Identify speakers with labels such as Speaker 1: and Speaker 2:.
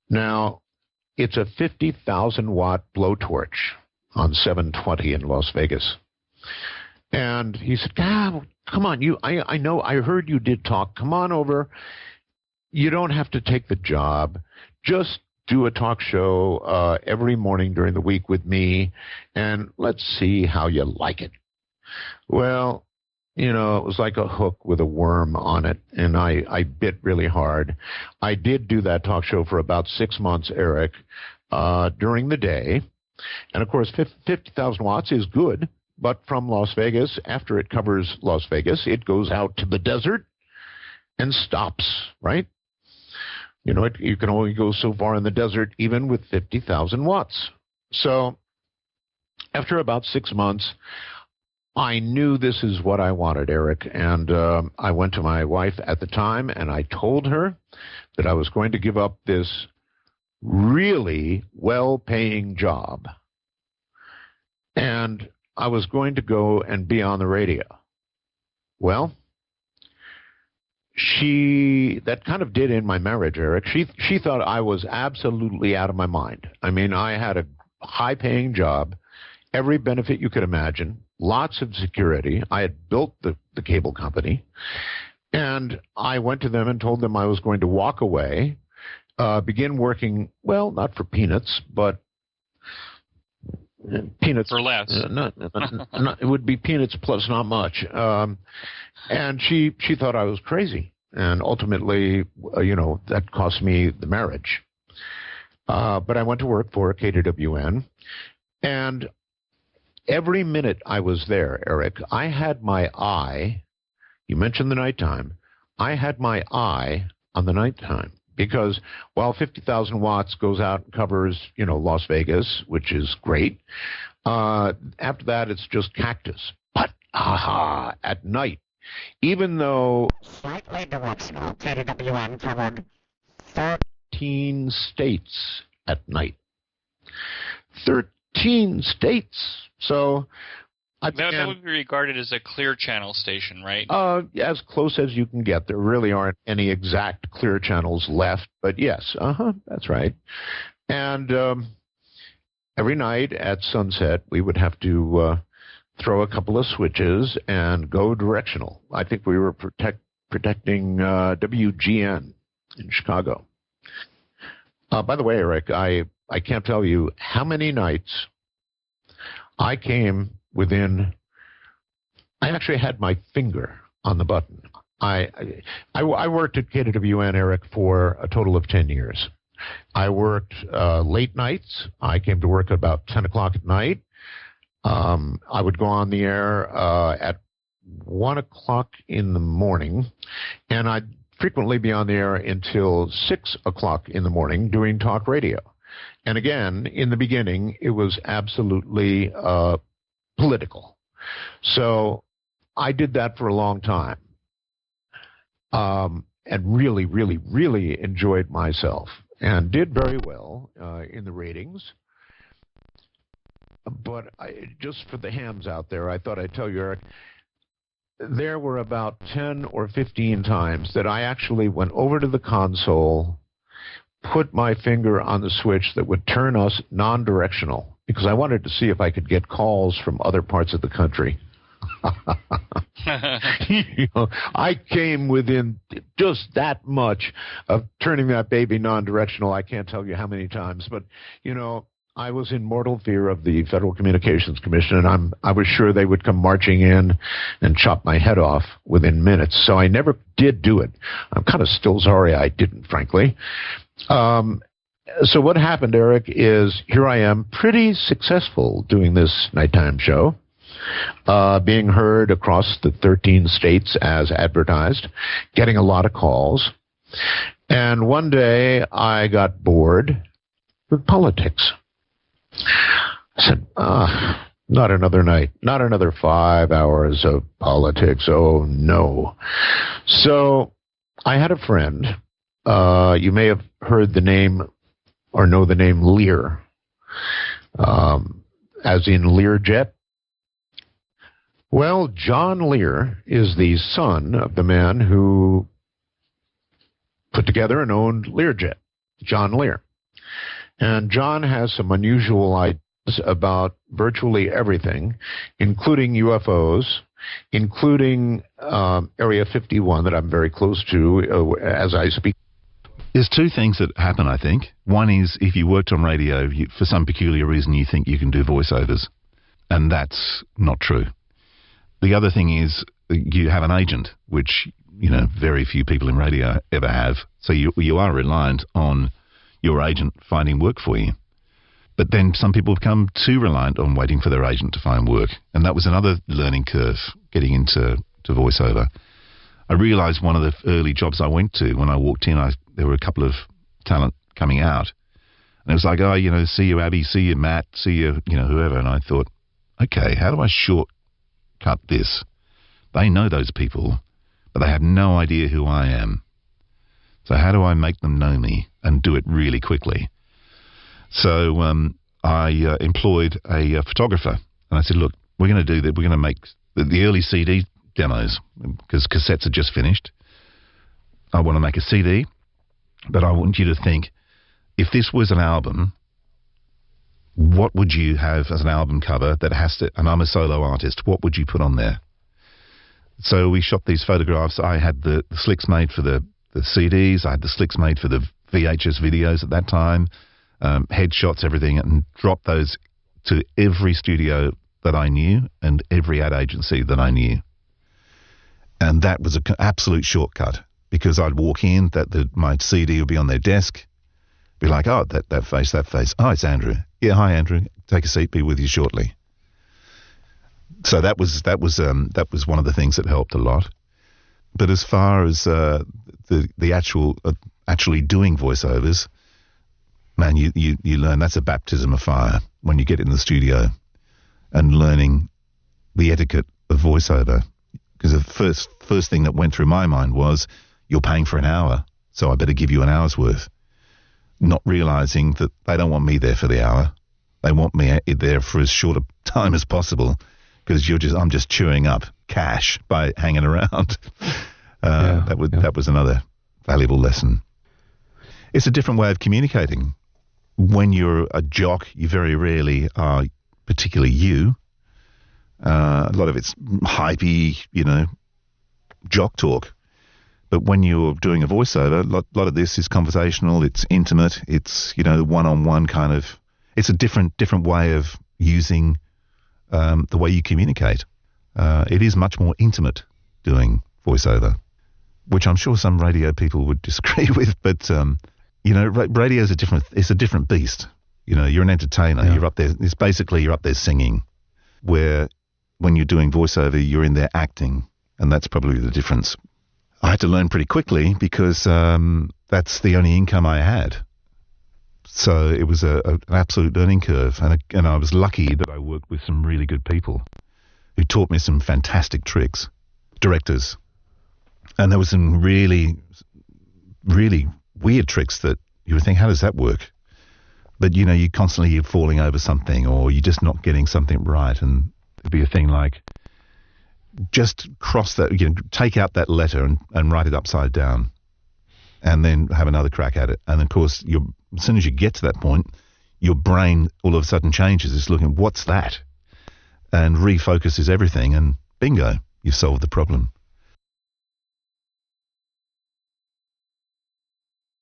Speaker 1: Now, it's a 50,000-watt blowtorch on 720 in Las Vegas. And he said, come on, I know, I heard you did talk. Come on over. You don't have to take the job. Just do a talk show every morning during the week with me, and let's see how you like it. Well, it was like a hook with a worm on it, and I bit really hard. I did do that talk show for about 6 months, Eric, during the day. And, of course, 50,000 watts is good, but from Las Vegas, after it covers Las Vegas, it goes out to the desert and stops, right? You can only go so far in the desert, even with 50,000 watts. So after about 6 months, I knew this is what I wanted, Eric. And I went to my wife at the time, and I told her that I was going to give up this really well-paying job. And I was going to go and be on the radio. Well, that kind of did end my marriage, Eric. She thought I was absolutely out of my mind. I mean, I had a high-paying job, every benefit you could imagine, lots of security. I had built the cable company, and I went to them and told them I was going to walk away, begin working, well, not for peanuts, but peanuts
Speaker 2: for less.
Speaker 1: It would be peanuts plus not much. And she thought I was crazy, and ultimately, that cost me the marriage. But I went to work for KWN, and every minute I was there, Eric, I had my eye. You mentioned the nighttime. I had my eye on the nighttime. Because while 50,000 watts goes out and covers, Las Vegas, which is great, after that it's just cactus. But, at night, even though slightly directional, KWN covered 13 states at night. 13 states. So
Speaker 2: that would be regarded as a clear channel station, right?
Speaker 1: As close as you can get. There really aren't any exact clear channels left, but yes, that's right. And every night at sunset, we would have to throw a couple of switches and go directional. I think we were protecting WGN in Chicago. By the way, Eric, I can't tell you how many nights I came within. I actually had my finger on the button. I worked at KWN, Eric, for a total of 10 years. I worked late nights. I came to work about 10 o'clock at night. I would go on the air at 1 o'clock in the morning, and I'd frequently be on the air until 6 o'clock in the morning doing talk radio. And again, in the beginning, it was absolutely political. So I did that for a long time, and really, really, really enjoyed myself and did very well in the ratings. But just for the hams out there, I thought I'd tell you, Eric, there were about 10 or 15 times that I actually went over to the console, put my finger on the switch that would turn us non-directional, because I wanted to see if I could get calls from other parts of the country. I came within just that much of turning that baby non-directional. I can't tell you how many times, but, I was in mortal fear of the Federal Communications Commission, and I was sure they would come marching in and chop my head off within minutes. So I never did do it. I'm kind of still sorry I didn't, frankly. So what happened, Eric, is here I am, pretty successful doing this nighttime show, being heard across the 13 states as advertised, getting a lot of calls. And one day I got bored with politics. I said, not another night, not another 5 hours of politics. Oh, no. So I had a friend. You may have heard the name or know the name Lear, as in Learjet. Well, John Lear is the son of the man who put together and owned Learjet, John Lear. And John has some unusual ideas about virtually everything, including UFOs, including Area 51 that I'm very close to as I speak.
Speaker 3: There's two things that happen, I think. One is if you worked on radio, for some peculiar reason you think you can do voiceovers, and that's not true. The other thing is you have an agent, which very few people in radio ever have. So you are reliant on your agent finding work for you. But then some people become too reliant on waiting for their agent to find work. And that was another learning curve getting into voiceover. I realized one of the early jobs I went to, when I walked in, there were a couple of talent coming out. And it was like, see you, Abby, see you, Matt, see you, whoever. And I thought, okay, how do I shortcut this? They know those people, but they have no idea who I am. So how do I make them know me and do it really quickly? So I employed a photographer, and I said, look, we're going to do that. We're going to make the early CD demos because cassettes are just finished. I want to make a CD, but I want you to think, if this was an album, what would you have as an album cover that has to, and I'm a solo artist, what would you put on there? So we shot these photographs. I had the slicks made for the CDs. I had the slicks made for the VHS videos at that time, headshots, everything, and dropped those to every studio that I knew and every ad agency that I knew. And that was an absolute shortcut because I'd walk in, my CD would be on their desk, be like, oh, that face. Oh, it's Andrew. Yeah, hi, Andrew. Take a seat. Be with you shortly. So that was one of the things that helped a lot. But as far as the actually doing voiceovers, man, you learn that's a baptism of fire when you get in the studio and learning the etiquette of voiceover. Because the first thing that went through my mind was, you're paying for an hour, so I better give you an hour's worth. Not realizing that they don't want me there for the hour. They want me there for as short a time as possible, because I'm just chewing up cash by hanging around. That was another valuable lesson. It's a different way of communicating. When you're a jock, you very rarely are particularly you. A lot of it's hypey, jock talk. But when you're doing a voiceover, a lot of this is conversational, it's intimate, it's, one-on-one kind of... It's a different way of using the way you communicate. It is much more intimate doing voiceover, which I'm sure some radio people would disagree with, but, radio is it's a different beast. You're an entertainer, You're up there, you're up there singing, where when you're doing voiceover, you're in there acting, and that's probably the difference. I had to learn pretty quickly because that's the only income I had. So it was an absolute learning curve, and I was lucky that I worked with some really good people who taught me some fantastic tricks, directors. And there was some really, really weird tricks that you would think, how does that work? But, you're constantly falling over something, or you're just not getting something right, and it'd be a thing like, just cross that, take out that letter and write it upside down, and then have another crack at it. And of course, as soon as you get to that point, your brain all of a sudden changes. It's looking, what's that? And refocuses everything, and bingo, you've solved the problem.